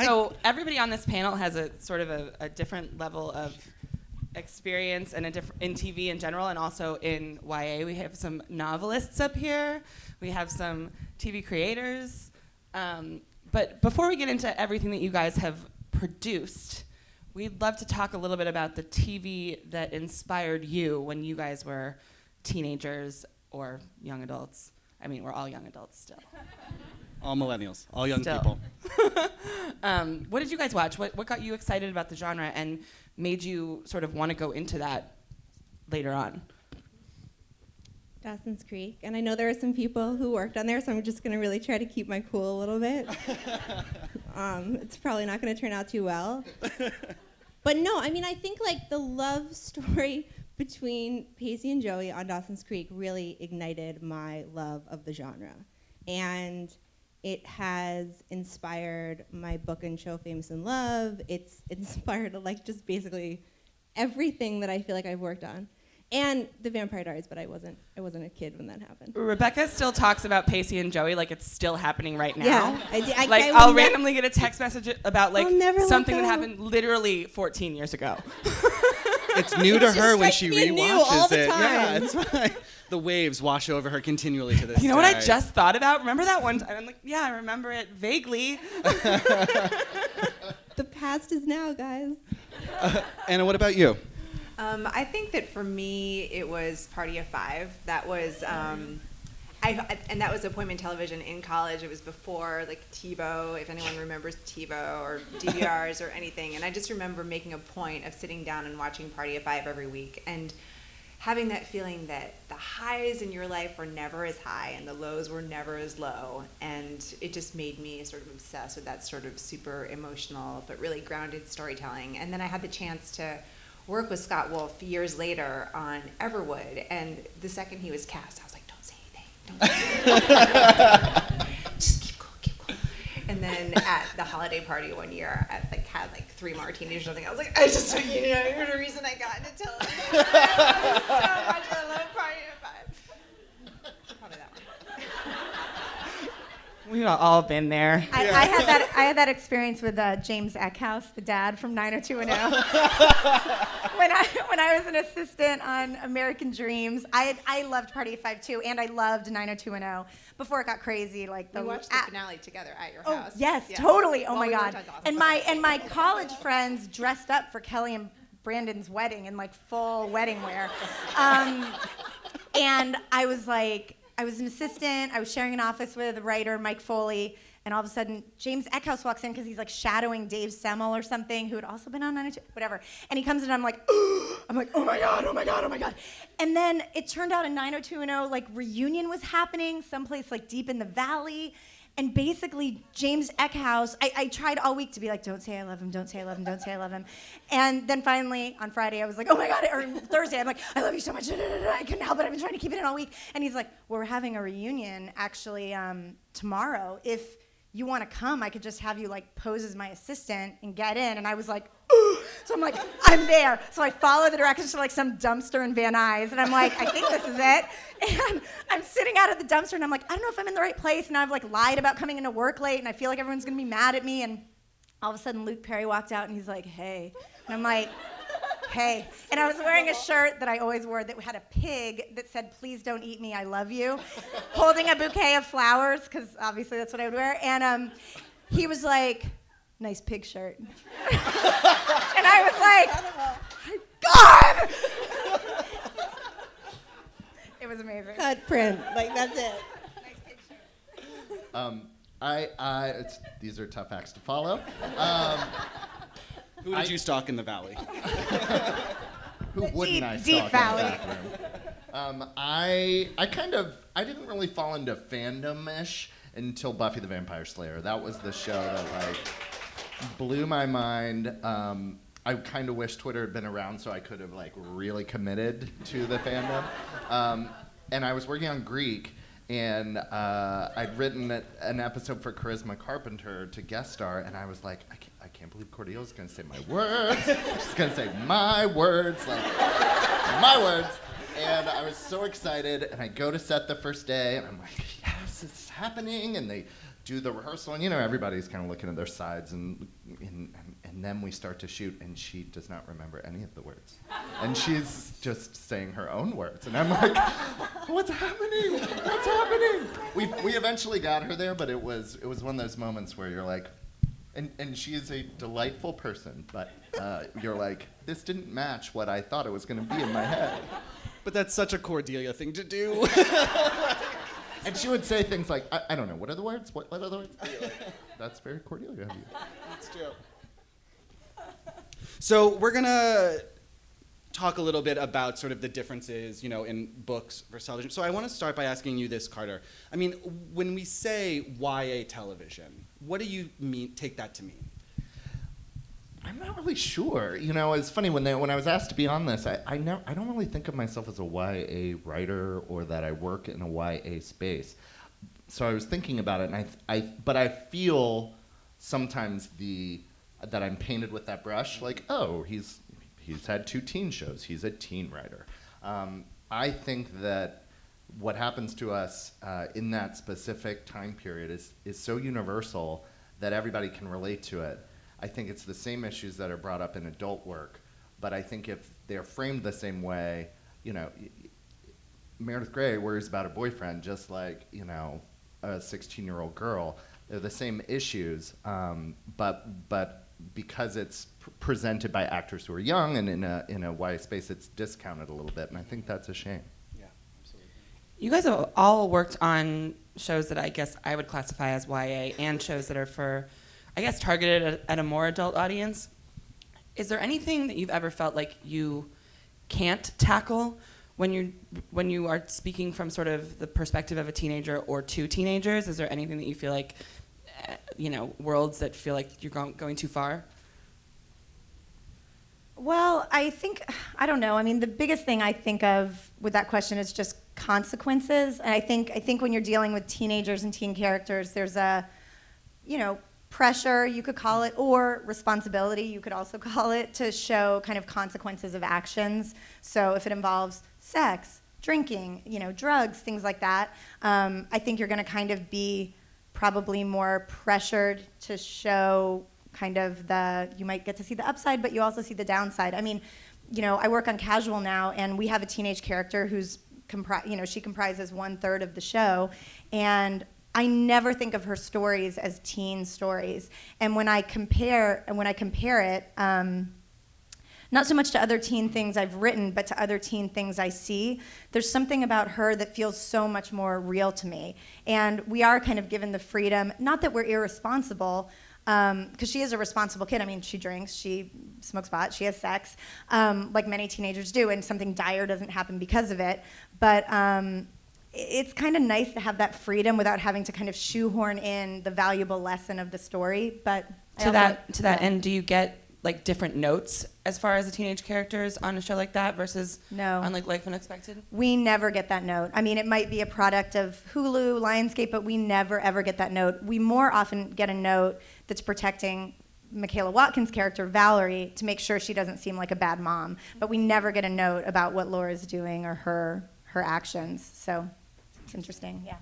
So everybody on this panel has a sort of a different level of experience and in TV in general, and also in YA. We have some novelists up here. We have some TV creators. But before we get into everything that you guys have produced, we'd love to talk a little bit about the TV that inspired you when you guys were teenagers or young adults. I mean, we're all young adults still. All millennials, all young Still. people. What did you guys watch? What got you excited about the genre and made you sort of want to go into that later on? Dawson's Creek, and I know there are some people who worked on there, so I'm just going to really try to keep my cool a little bit. It's probably not going to turn out too well. But no, I mean, I think like the love story between Pacey and Joey on Dawson's Creek really ignited my love of the genre. And it has inspired my book and show Famous in Love. It's inspired like just basically everything that I feel like I've worked on. And the Vampire Diaries, but I wasn't a kid when that happened. Rebecca still talks about Pacey and Joey like it's still happening right now. Yeah, I'll randomly get a text message about like something that go. happened literally 14 years ago. It's new to her when strikes she me anew rewatches all the it. time. Yeah, it's fine. The waves wash over her continually to this You know what I day. just thought about? Remember that one time? I'm like, yeah, I remember it vaguely. The past is now, guys. Anna, what about you? I think that for me, it was Party of Five. That was, and that was appointment television in college. It was before like TiVo, if anyone remembers TiVo or DVRs or anything. And I just remember making a point of sitting down and watching Party of Five every week and having that feeling that the highs in your life were never as high and the lows were never as low. And it just made me sort of obsessed with that sort of super emotional but really grounded storytelling. And then I had the chance to work with Scott Wolf years later on Everwood, and the second he was cast, I was like, don't say anything. Just keep cool. And then at the holiday party one year, I had 3 martinis or something. I was like, you're the reason I got into television. So much I love Party of Five. Probably that one. We've all been there. I had that experience with James Eckhouse, the dad from 90210. when I was an assistant on American Dreams, I loved Party of Five too, and I loved 90210 before it got crazy. Like We watched the finale together at your house. Yes, Yeah. totally. Oh While my we God. worked on Dawson's And my college friends dressed up for Kelly and Brandon's wedding in like full wedding wear, and I was an assistant. I was sharing an office with the writer, Mike Foley, and all of a sudden, James Eckhouse walks in because he's like shadowing Dave Semmel or something, who had also been on 902, whatever. And he comes in and I'm like, oh my God. And then it turned out a 90210 like reunion was happening someplace like deep in the valley. And basically, James Eckhouse, I tried all week to be like, don't say I love him, don't say I love him, don't say I love him. And then finally, on Friday, I was like, oh my God, or Thursday, I'm like, I love you so much. I couldn't help it. I've been trying to keep it in all week. And he's like, well, we're having a reunion, actually, tomorrow. If you want to come, I could just have you, like, pose as my assistant and get in. And I was like, ooh. So I'm like, I'm there. So I follow the directions to, like, some dumpster in Van Nuys. And I'm like, I think this is it. And I'm sitting out at the dumpster, and I'm like, I don't know if I'm in the right place. And I've, like, lied about coming into work late, and I feel like everyone's going to be mad at me. And all of a sudden, Luke Perry walked out, and he's like, hey. And I'm like, hey. And I was wearing a shirt that I always wore that had a pig that said, please don't eat me, I love you, holding a bouquet of flowers, because obviously that's what I would wear. And he was like, nice pig shirt. And I was like, God! It was amazing. Cut print, like that's it. These are tough acts to follow. Who did you stalk in the valley? Who wouldn't I Deep stalk Valley. in the bathroom? I didn't really fall into fandom-ish until Buffy the Vampire Slayer. That was the show that like blew my mind. I kind of wish Twitter had been around so I could have like really committed to the fandom. And I was working on Greek, and I'd written an episode for Charisma Carpenter to guest star, and I was like, I can't believe Cordelia's gonna say my words. She's gonna say my words, like my words. And I was so excited, and I go to set the first day, and I'm like, yes, it's happening. And they do the rehearsal, and everybody's kind of looking at their sides, and then we start to shoot, and she does not remember any of the words, and she's just saying her own words, and I'm like, what's happening? What's happening? We eventually got her there, but it was one of those moments where you're like, and she is a delightful person, but you're like, this didn't match what I thought it was going to be in my head. But that's such a Cordelia thing to do. And she would say things like, I don't know, what are the words? What are the words? Like, that's very Cordelia of you. That's true. So we're going to talk a little bit about sort of the differences, in books versus television. So I want to start by asking you this, Carter. I mean, when we say YA television, what do you take that to mean? I'm not really sure. It's funny when I was asked to be on this, I don't really think of myself as a YA writer or that I work in a YA space. So I was thinking about it, and but I feel sometimes that I'm painted with that brush, like, oh, he's had 2 teen shows, he's a teen writer. I think that what happens to us in that specific time period is so universal that everybody can relate to it. I think it's the same issues that are brought up in adult work, but I think if they're framed the same way, Meredith Grey worries about her boyfriend just like, a 16-year-old girl. They're the same issues, but because it's presented by actors who are young and in a YA space, it's discounted a little bit, and I think that's a shame. Yeah, absolutely. You guys have all worked on shows that I guess I would classify as YA and shows that are for, I guess, targeted at a more adult audience. Is there anything that you've ever felt like you can't tackle when you are speaking from sort of the perspective of a teenager or 2 teenagers? Is there anything that you feel like, worlds that feel like you're going too far? Well, I don't know. I mean, the biggest thing I think of with that question is just consequences. And I think when you're dealing with teenagers and teen characters, there's a, pressure, you could call it, or responsibility, you could also call it, to show kind of consequences of actions. So if it involves sex, drinking, drugs, things like that, I think you're going to kind of be probably more pressured to show kind of you might get to see the upside, but you also see the downside. I mean, I work on Casual now, and we have a teenage character who's, she comprises 1/3 of the show, and I never think of her stories as teen stories. And when I compare it, not so much to other teen things I've written, but to other teen things I see, there's something about her that feels so much more real to me. And we are kind of given the freedom, not that we're irresponsible, because she is a responsible kid. I mean, she drinks, she smokes pot, she has sex, like many teenagers do, and something dire doesn't happen because of it. But it's kind of nice to have that freedom without having to kind of shoehorn in the valuable lesson of the story. But to that end, do you get like different notes as far as the teenage characters on a show like that versus on like Life Unexpected? We never get that note. I mean, it might be a product of Hulu, Lionsgate, but we never ever get that note. We more often get a note that's protecting Michaela Watkins' character, Valerie, to make sure she doesn't seem like a bad mom. But we never get a note about what Laura's doing or her actions. So it's interesting, yeah.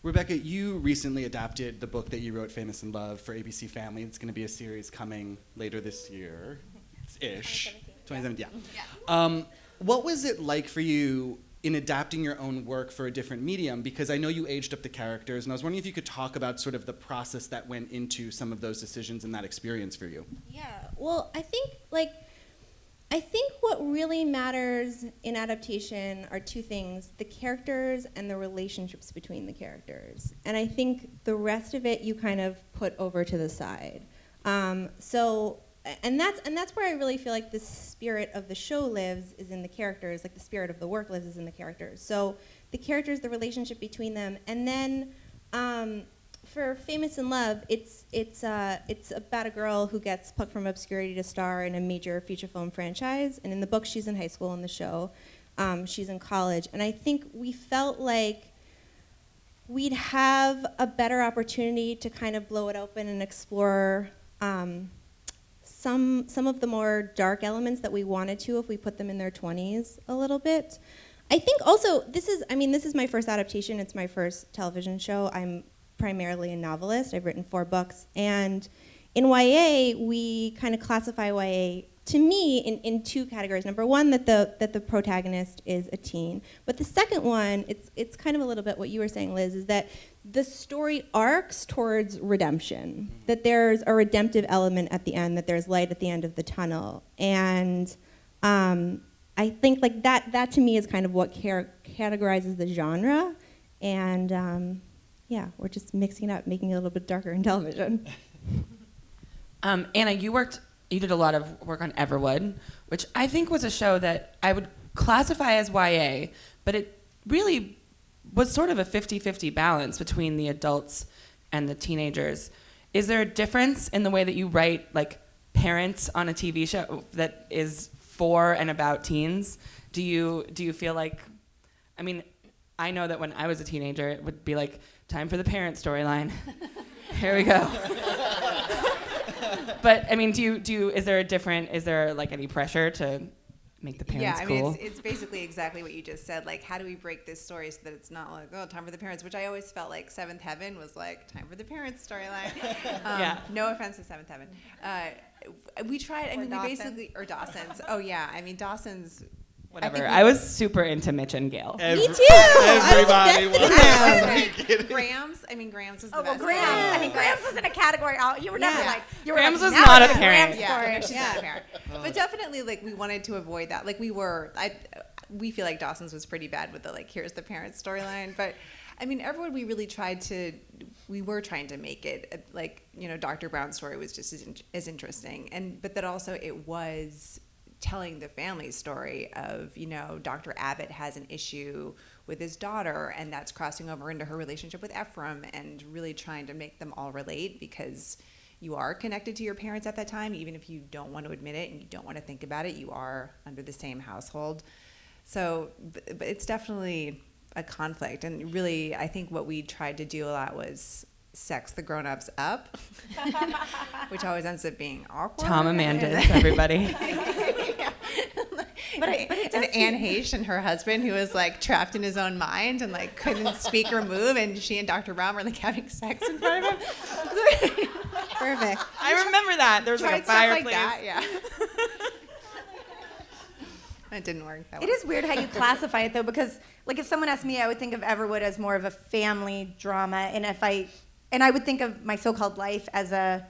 Rebecca, you recently adapted the book that you wrote, Famous in Love, for ABC Family. It's going to be a series coming later this year-ish. 2017, yeah. What was it like for you in adapting your own work for a different medium? Because I know you aged up the characters, and I was wondering if you could talk about sort of the process that went into some of those decisions and that experience for you. Yeah, well, I think what really matters in adaptation are 2 things: the characters and the relationships between the characters. And I think the rest of it you kind of put over to the side. And that's where I really feel like the spirit of the show lives, is in the characters, like the spirit of the work lives is in the characters. So the characters, the relationship between them, and then for Famous in Love, it's about a girl who gets plucked from obscurity to star in a major feature film franchise. And in the book, she's in high school. In the show, she's in college. And I think we felt like we'd have a better opportunity to kind of blow it open and explore some of the more dark elements that we wanted to if we put them in their 20s a little bit. I think also this is my first adaptation. It's my first television show. I'm primarily a novelist. I've written 4 books. And in YA, we kind of classify YA, to me, in 2 categories. Number one, that the protagonist is a teen. But the second one, it's kind of a little bit what you were saying, Liz, is that the story arcs towards redemption, that there's a redemptive element at the end, that there's light at the end of the tunnel. And I think like that to me is kind of what categorizes the genre. And yeah, we're just mixing it up, making it a little bit darker in television. Anna, you did a lot of work on Everwood, which I think was a show that I would classify as YA, but it really was sort of a 50-50 balance between the adults and the teenagers. Is there a difference in the way that you write like parents on a TV show that is for and about teens? Do you feel like, I mean, I know that when I was a teenager, it would be like, time for the parent storyline. Here we go. But I mean, is there like any pressure to make the parents cool? Yeah, I mean, it's basically exactly what you just said. Like, how do we break this story so that it's not like, oh, time for the parents, which I always felt like Seventh Heaven was like, time for the parents storyline. Yeah. No offense to Seventh Heaven. We tried, I mean, we basically, or Dawson's. Oh, yeah, I mean, Dawson's. Whatever. I was super into Mitch and Gail. Me too! Everybody was. Grams. I mean, Grams was the Oh, well, best. Grams. I mean, Grams was in a category. You were never like, you were Grams like, was now not it's a parent. Grams Yeah, story. no, she's not a parent. But definitely, like, we wanted to avoid that. Like, we feel like Dawson's was pretty bad with the, like, here's the parent storyline. But, I mean, Everwood, we were trying to make it, like, you know, Dr. Brown's story was just as interesting. But that also it was telling the family story of, you know, Dr. Abbott has an issue with his daughter, and that's crossing over into her relationship with Ephraim, and really trying to make them all relate, because you are connected to your parents at that time, even if you don't want to admit it and you don't want to think about it, you are under the same household. So, but it's definitely a conflict, and really, I think what we tried to do a lot was sex the grown-ups up, which always ends up being awkward. Tom Amanda's, everybody. But it And does Anne Heche and her husband, who was like trapped in his own mind and like couldn't speak or move, and she and Dr. Brown were like having sex in front of him. Perfect. I remember that. There was like a fireplace. Like that, yeah. It didn't work that It well. is weird how you classify it though, because like if someone asked me, I would think of Everwood as more of a family drama, and I would think of My So-Called Life as a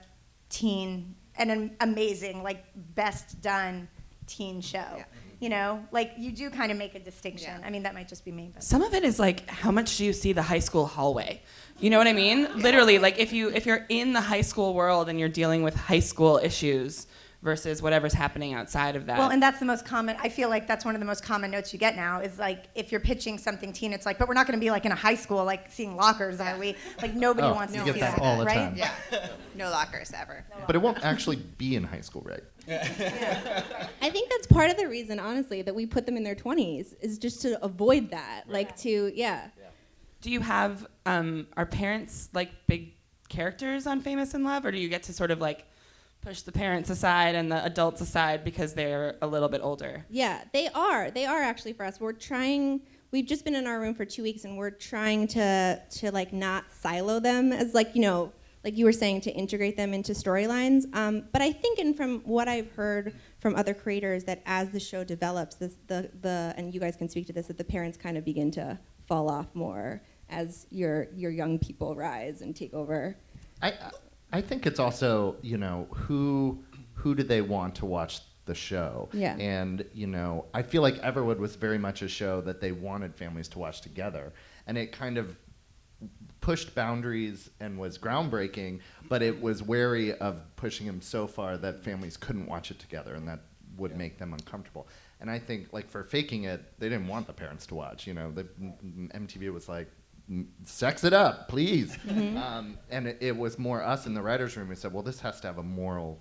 teen and an amazing, like, best done teen show. Yeah. You know, like you do kind of make a distinction. Yeah. I mean, that might just be me, but Some of it is like, how much do you see the high school hallway? You know what I mean? Literally, like if you're in the high school world and you're dealing with high school issues versus whatever's happening outside of that. well, and that's the most common. I feel like that's one of the most common notes you get now is like if you're pitching something teen, it's like, but we're not going to be like in a high school, like seeing lockers, are we? Like nobody wants you to get see that that, all the right? time. Yeah. No lockers ever. But it won't actually be in high school, right? I think that's part of the reason, honestly, that we put them in their 20s, is just to avoid that. Like Do you have, are parents like big characters on Famous in Love, or do you get to sort of like push the parents aside and the adults aside because they're a little bit older? Yeah, they are. They are actually for us. We've just been in our room for 2 weeks, and we're trying to like not silo them as like, you know, like you were saying, to integrate them into storylines. But I think, and from what I've heard from other creators, that as the show develops, and you guys can speak to this, that the parents kind of begin to fall off more as your young people rise and take over. I think it's also, you know, who do they want to watch the show? Yeah. And, you know, I feel like Everwood was very much a show that they wanted families to watch together. And it kind of pushed boundaries and was groundbreaking, but it was wary of pushing them so far that families couldn't watch it together, and that would make them uncomfortable. And I think, like, for Faking It, they didn't want the parents to watch. You know, MTV was like, sex it up, please. Mm-hmm. And it was more us in the writer's room who said, well, this has to have a moral,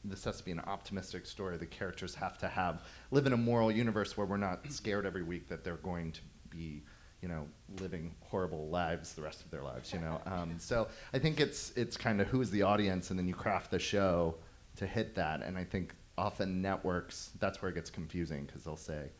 this has to be an optimistic story. The characters have to live in a moral universe where we're not scared every week that they're going to be, you know, living horrible lives the rest of their lives, you know. So I think it's kind of who's the audience, and then you craft the show to hit that. And I think often networks, that's where it gets confusing, because they'll say,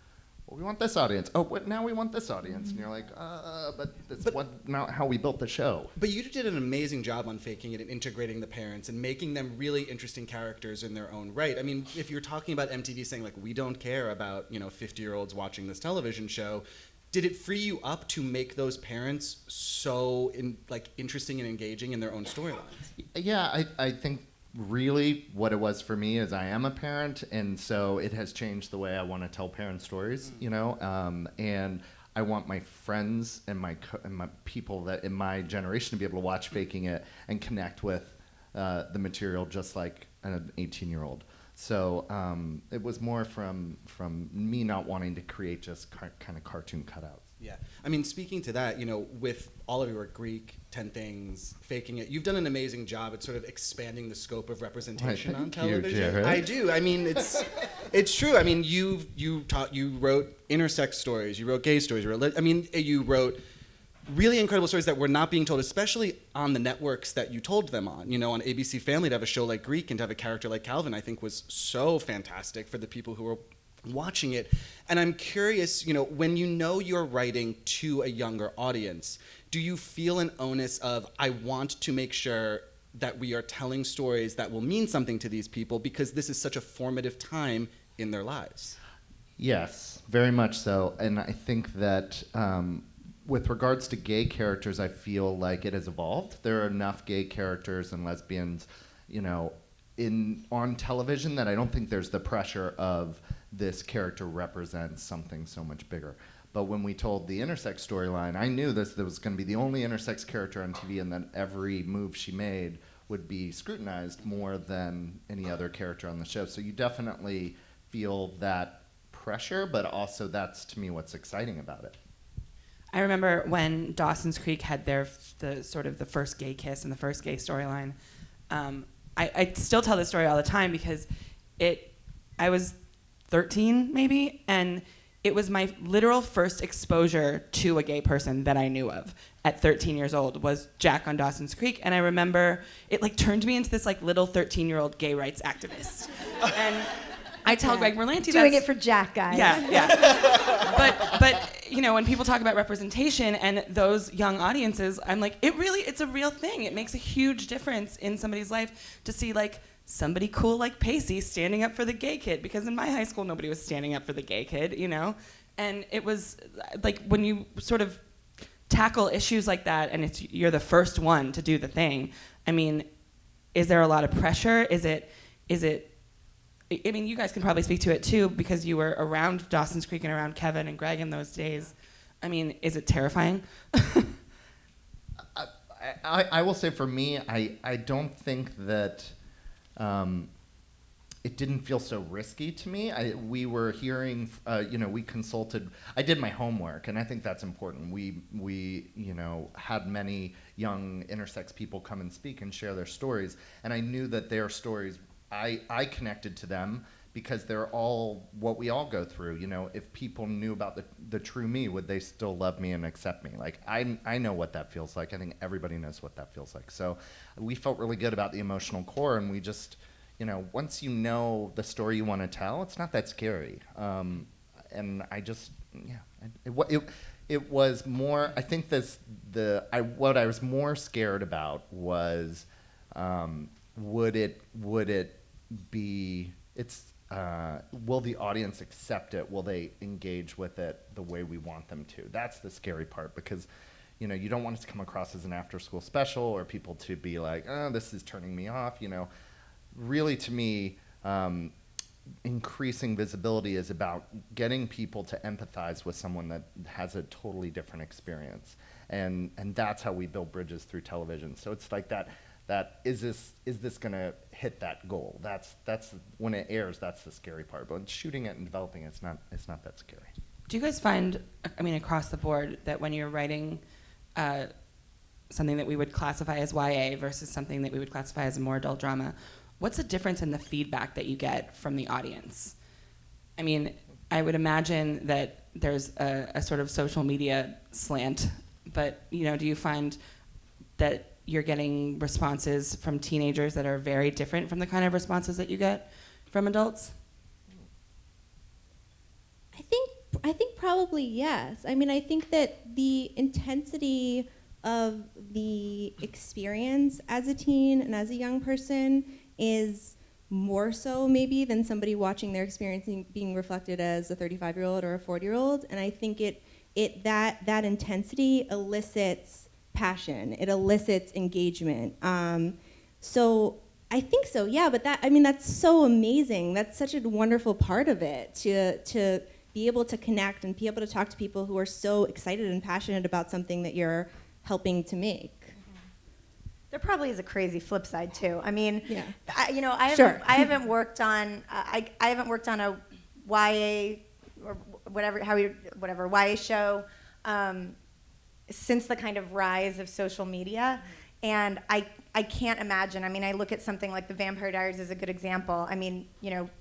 well, we want this audience. Oh, now we want this audience. And you're like, but that's not how we built the show. But you did an amazing job on faking it and integrating the parents and making them really interesting characters in their own right. I mean, if you're talking about MTV saying, like, we don't care about, 50-year-olds watching this television show, did it free you up to make those parents so interesting and engaging in their own storylines? Yeah, I think really what it was for me is I am a parent, and so it has changed the way I want to tell parent stories, and I want my friends and my people that in my generation to be able to watch Faking It and connect with the material just like an 18-year-old. So it was more from me not wanting to create just kind of cartoon cutouts. Yeah. I mean, speaking to that, with all of your work, Greek, 10 Things, Faking It, you've done an amazing job at sort of expanding the scope of representation on television. Jarett. I do. I mean, it's true. I mean, you wrote intersex stories, you wrote gay stories, you wrote really incredible stories that were not being told, especially on the networks that you told them on. On ABC Family, to have a show like Greek and to have a character like Calvin, I think was so fantastic for the people who were watching it. And I'm curious, when you're writing to a younger audience, do you feel an onus of, I want to make sure that we are telling stories that will mean something to these people because this is such a formative time in their lives? Yes, very much so. And I think that with regards to gay characters, I feel like it has evolved. There are enough gay characters and lesbians, on television that I don't think there's the pressure of this character represents something so much bigger. But when we told the intersex storyline, I knew there was going to be the only intersex character on TV, and that every move she made would be scrutinized more than any other character on the show. So you definitely feel that pressure, but also that's, to me, what's exciting about it. I remember when Dawson's Creek had the first gay kiss and the first gay storyline. I still tell this story all the time because I was 13 maybe, and it was my literal first exposure to a gay person that I knew of at 13 years old was Jack on Dawson's Creek. And I remember it turned me into this little 13-year-old gay rights activist. And I tell Greg Berlanti doing it for Jack, guys. Yeah. but when people talk about representation and those young audiences, I'm like, it's a real thing. It makes a huge difference in somebody's life to see somebody cool like Pacey standing up for the gay kid, because in my high school nobody was standing up for the gay kid, and it was when you sort of tackle issues like that and you're the first one to do the thing. I mean, is there a lot of pressure? Is it I mean, you guys can probably speak to it too because you were around Dawson's Creek and around Kevin and Greg in those days. I mean, is it terrifying? I will say for me, I don't think that it didn't feel so risky to me. We were hearing, we consulted. I did my homework, and I think that's important. We had many young intersex people come and speak and share their stories, and I knew that their stories, I connected to them because they're all what we all go through. If people knew about the true me, would they still love me and accept me? I know what that feels like. I think everybody knows what that feels like. So we felt really good about the emotional core, and we just, once you know the story you want to tell, it's not that scary. And I just, it was more. I think what I was more scared about was, would it be? Will the audience accept it? Will they engage with it the way we want them to? That's the scary part, because you don't want it to come across as an after-school special or people to be like, oh, this is turning me off. Really, to me, increasing visibility is about getting people to empathize with someone that has a totally different experience, and that's how we build bridges through television. So it's like that is this going to hit that goal? That's when it airs. That's the scary part. But shooting it and developing it, it's not that scary. Do you guys find, across the board, that when you're writing something that we would classify as YA versus something that we would classify as a more adult drama, what's the difference in the feedback that you get from the audience? I mean, I would imagine that there's a sort of social media slant, but do you find that you're getting responses from teenagers that are very different from the kind of responses that you get from adults? I think I think probably yes. I mean, I think that the intensity of the experience as a teen and as a young person is more so maybe than somebody watching their experience being reflected as a 35-year-old or a 40-year-old. And I think that intensity elicits passion. It elicits engagement. So I think so, yeah. But that's so amazing. That's such a wonderful part of it to be able to connect and be able to talk to people who are so excited and passionate about something that you're helping to make. There probably is a crazy flip side too. I mean, Yeah. I haven't worked on a YA or whatever YA show since the kind of rise of social media, and I can't imagine. I mean, I look at something like The Vampire Diaries as a good example. I mean,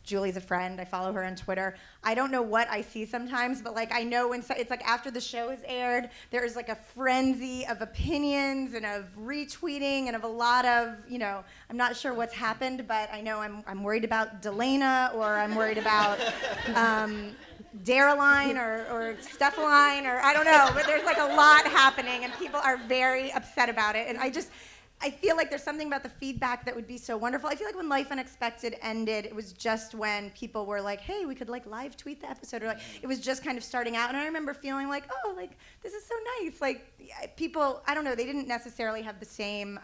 Julie's a friend. I follow her on Twitter. I don't know what I see sometimes, but like I know when it's like after the show is aired, there is like a frenzy of opinions and of retweeting and of a lot of, I'm not sure what's happened, but I know I'm worried about Delana, or I'm worried about Dareline or Stephaline, or I don't know, but there's like a lot happening and people are very upset about it. And I feel like there's something about the feedback that would be so wonderful. I feel like when Life Unexpected ended, it was just when people were like, hey, we could like live tweet the episode, or like it was just kind of starting out. And I remember feeling like, oh, like this is so nice. Like people, I don't know, they didn't necessarily have the same,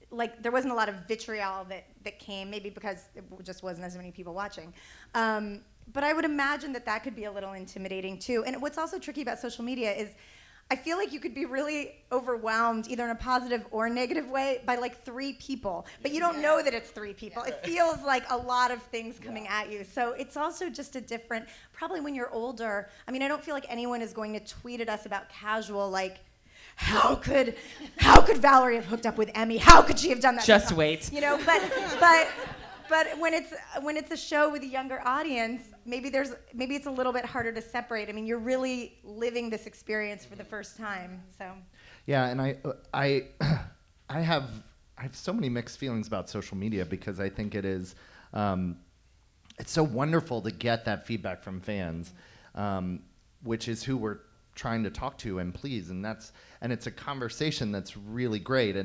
like there wasn't a lot of vitriol that came, maybe because it just wasn't as many people watching. But I would imagine that could be a little intimidating too. And what's also tricky about social media is I feel like you could be really overwhelmed, either in a positive or negative way, by like 3 people. But you don't know that it's 3 people. It feels like a lot of things coming at you. So it's also just a different, probably when you're older, I mean, I don't feel like anyone is going to tweet at us about casual, like, how could Valerie have hooked up with Emmy? How could she have done that? Just wait. But when it's a show with a younger audience, maybe it's a little bit harder to separate. I mean, you're really living this experience for the first time. So. Yeah, and I have so many mixed feelings about social media, because I think it is it's so wonderful to get that feedback from fans, which is who we're trying to talk to and please, and it's a conversation that's really great.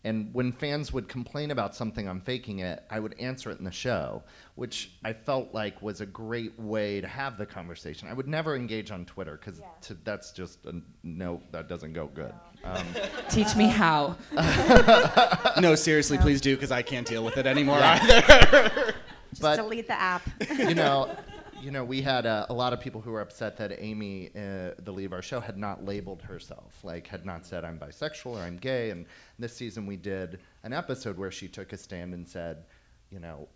And when fans would complain about something I'm faking it, I would answer it in the show, which I felt like was a great way to have the conversation. I would never engage on Twitter, because that's just no, that doesn't go good. Teach me how. No, seriously, please do, because I can't deal with it anymore either. Just delete the app. We had a lot of people who were upset that Amy, the lead of our show, had not labeled herself, like had not said I'm bisexual or I'm gay. And this season we did an episode where she took a stand and said,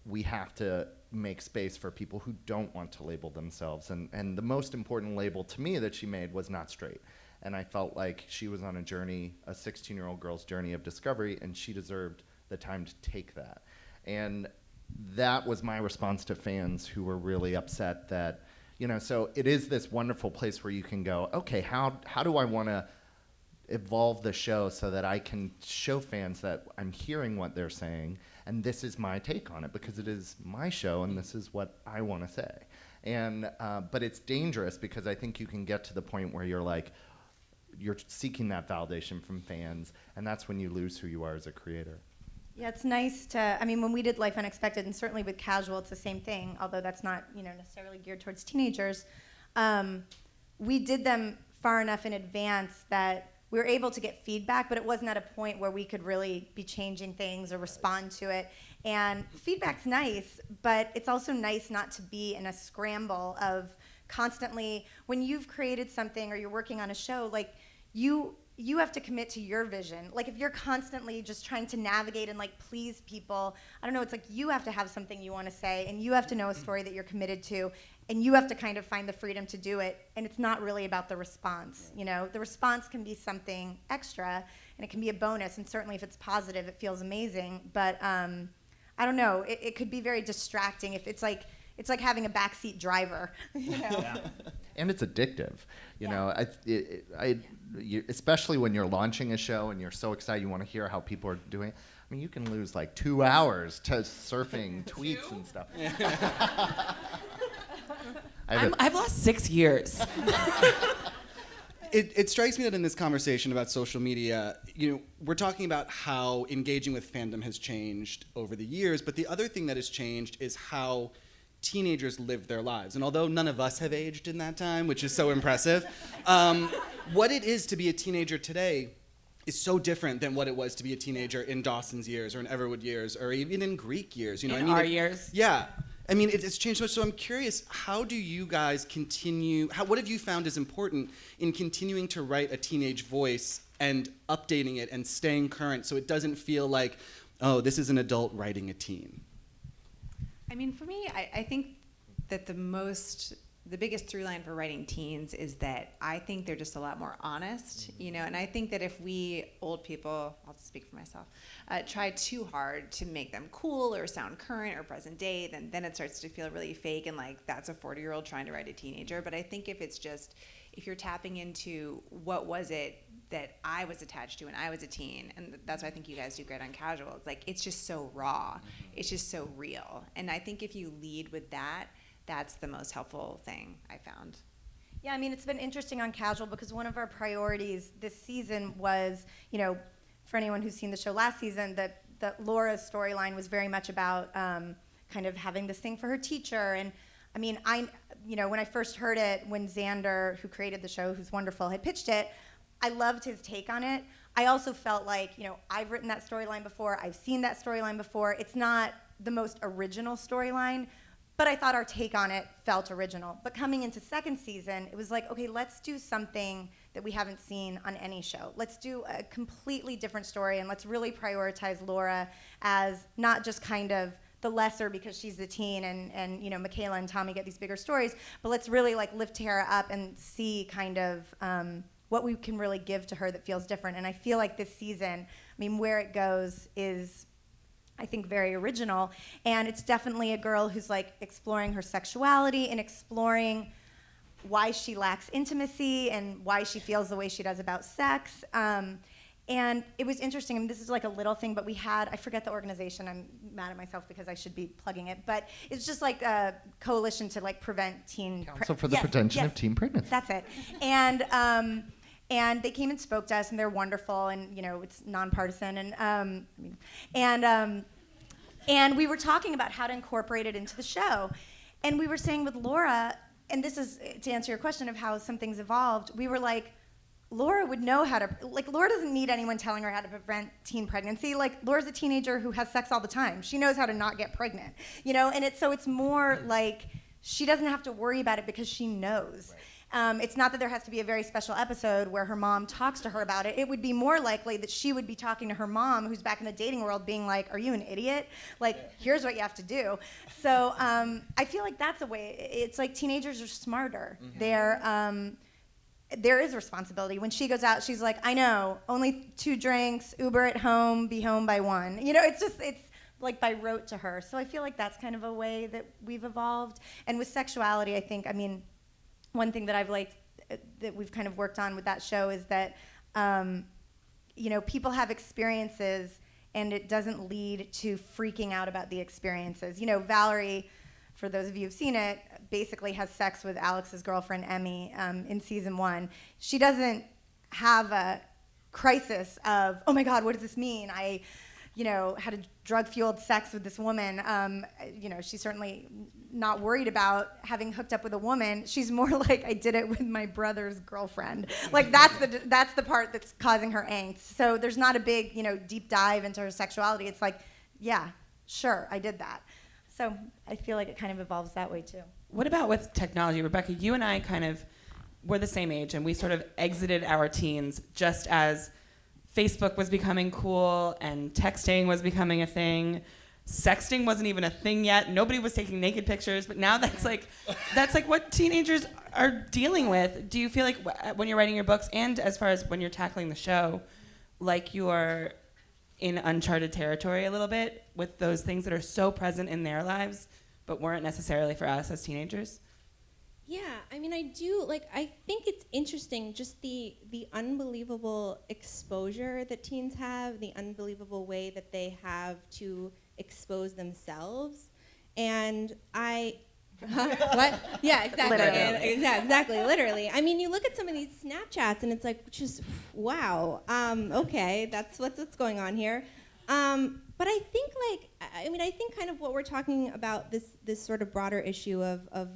we have to make space for people who don't want to label themselves. And the most important label to me that she made was not straight. And I felt like she was on a journey, a 16-year-old girl's journey of discovery, and she deserved the time to take that. And that was my response to fans who were really upset that, so it is this wonderful place where you can go, okay, how do I want to evolve the show so that I can show fans that I'm hearing what they're saying, and this is my take on it, because it is my show and this is what I want to say. And but it's dangerous, because I think you can get to the point where you're seeking that validation from fans, and that's when you lose who you are as a creator. Yeah, it's nice to, when we did Life Unexpected, and certainly with Casual, it's the same thing, although that's not, necessarily geared towards teenagers. We did them far enough in advance that we were able to get feedback, but it wasn't at a point where we could really be changing things or respond to it. And feedback's nice, but it's also nice not to be in a scramble of constantly, when you've created something or you're working on a show, like you have to commit to your vision. Like if you're constantly just trying to navigate and like please people, I don't know, it's like you have to have something you want to say, and you have to know a story that you're committed to, and you have to kind of find the freedom to do it. And it's not really about the response. The response can be something extra, and it can be a bonus. And certainly if it's positive, it feels amazing. But I don't know, it could be very distracting if it's like having a backseat driver. Yeah. And it's addictive. Especially when you're launching a show and you're so excited you want to hear how people are doing it. You can lose like 2 hours to surfing tweets and stuff. I've lost 6 years. It strikes me that in this conversation about social media, we're talking about how engaging with fandom has changed over the years, but the other thing that has changed is how teenagers live their lives. And although none of us have aged in that time, which is so impressive, what it is to be a teenager today is so different than what it was to be a teenager in Dawson's years or in Everwood years or even in Greek years. Our years. Yeah. I mean, it's changed so much. So I'm curious, how do you guys continue, what have you found is important in continuing to write a teenage voice and updating it and staying current so it doesn't feel like, oh, this is an adult writing a teen? I mean, for me, I think that the biggest through line for writing teens is that I think they're just a lot more honest, and I think that if we old people, I'll speak for myself, try too hard to make them cool or sound current or present day, then it starts to feel really fake and like that's a 40-year-old trying to write a teenager. But I think if you're tapping into what was it that I was attached to when I was a teen, and that's why I think you guys do great on Casual. It's like, it's just so raw. It's just so real. And I think if you lead with that, that's the most helpful thing I found. Yeah, I mean, it's been interesting on Casual because one of our priorities this season was, for anyone who's seen the show last season, that Laura's storyline was very much about kind of having this thing for her teacher. And I mean, when I first heard it, when Xander, who created the show, who's wonderful, had pitched it, I loved his take on it. I also felt like, I've written that storyline before. I've seen that storyline before. It's not the most original storyline, but I thought our take on it felt original. But coming into second season, it was like, okay, let's do something that we haven't seen on any show. Let's do a completely different story, and let's really prioritize Laura as not just kind of the lesser because she's the teen and Michaela and Tommy get these bigger stories, but let's really like lift Tara up and see kind of what we can really give to her that feels different. And I feel like this season, where it goes is, I think, very original. And it's definitely a girl who's like exploring her sexuality and exploring why she lacks intimacy and why she feels the way she does about sex. And it was interesting, this is like a little thing, but we had, I forget the organization, I'm mad at myself because I should be plugging it, but it's just like a coalition to like prevent teen... Council for the Prevention of Teen Pregnancy. That's it. And they came and spoke to us, and they're wonderful, and it's nonpartisan, and we were talking about how to incorporate it into the show. And we were saying with Laura, and this is to answer your question of how some things evolved, we were like, Laura would know how to, like, Laura doesn't need anyone telling her how to prevent teen pregnancy. Like, Laura's a teenager who has sex all the time. She knows how to not get pregnant, and it's more like she doesn't have to worry about it because she knows. Right. It's not that there has to be a very special episode where her mom talks to her about it. It would be more likely that she would be talking to her mom, who's back in the dating world, being like, are you an idiot? Like, here's what you have to do. So I feel like that's a way. It's like teenagers are smarter. Mm-hmm. There is responsibility. When she goes out, she's like, I know, only 2 drinks, Uber at home, be home by 1. It's like by rote to her. So I feel like that's kind of a way that we've evolved. And with Sexuality, I think, one thing that I've liked that we've kind of worked on with that show is that, people have experiences and it doesn't lead to freaking out about the experiences. Valerie, for those of you who've seen it, basically has sex with Alex's girlfriend, Emmy, in season 1. She doesn't have a crisis of, oh my God, what does this mean? I, had a drug-fueled sex with this woman. She's certainly not worried about having hooked up with a woman. She's more like, I did it with my brother's girlfriend. Like, that's the part that's causing her angst. So there's not a big, deep dive into her sexuality. It's like, yeah, sure, I did that. So I feel like it kind of evolves that way too. What about with technology? Rebecca, you and I we're the same age, and we sort of exited our teens just as Facebook was becoming cool and texting was becoming a thing. Sexting wasn't even a thing yet. Nobody was taking naked pictures, but now that's like what teenagers are dealing with. Do you feel like when you're writing your books and as far as when you're tackling the show, like you're in uncharted territory a little bit with those things that are so present in their lives but weren't necessarily for us as teenagers? Yeah, I do, I think it's interesting, just the unbelievable exposure that teens have, the unbelievable way that they have to expose themselves. And I What? Yeah, exactly. Literally. Exactly, literally. I mean, you look at some of these Snapchats and it's like, just, wow. Okay, that's what's going on here. But I think, I think kind of what we're talking about, this sort of broader issue of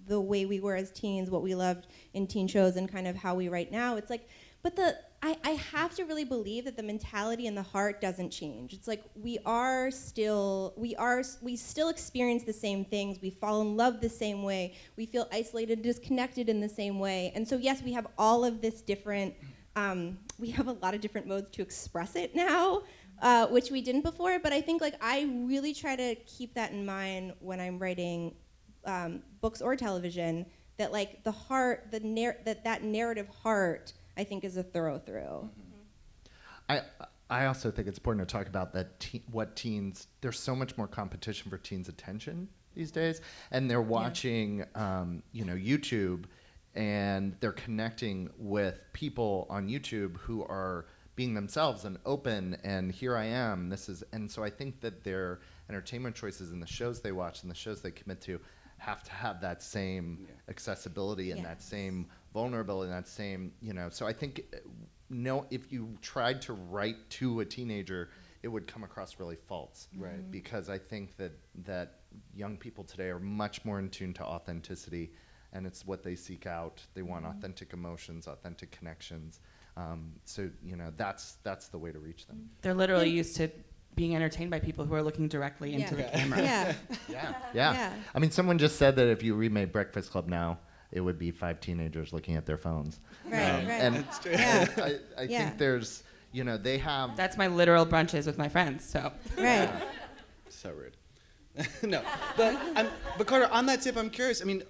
the way we were as teens, what we loved in teen shows, and kind of how we write now. It's like, but I have to really believe that the mentality and the heart doesn't change. It's like we still experience the same things. We fall in love the same way. We feel isolated, disconnected in the same way. And so yes, we have all of this different, we have a lot of different modes to express it now, which we didn't before. But I think I really try to keep that in mind when I'm writing books or television, that the heart, that narrative heart, I think, is a thorough through. I also think it's important to talk about that what teens, there's so much more competition for teens' attention these days, and they're watching YouTube, and they're connecting with people on YouTube who are being themselves and open, and here I am, and so I think that their entertainment choices and the shows they watch and the shows they commit to have to have that same accessibility and that same vulnerability and that same, so I think if you tried to write to a teenager, it would come across really false. Right. Because I think that young people today are much more in tune to authenticity, and it's what they seek out. They want authentic emotions, authentic connections. So that's the way to reach them. They're literally used to being entertained by people who are looking directly into the camera. Yeah. I mean, someone just said that if you remade Breakfast Club now, it would be 5 teenagers looking at their phones. Right. And That's true. I think there's, they have. That's my literal brunches with my friends. So. Right. So rude. No, but Carter, on that tip, I'm curious. I mean,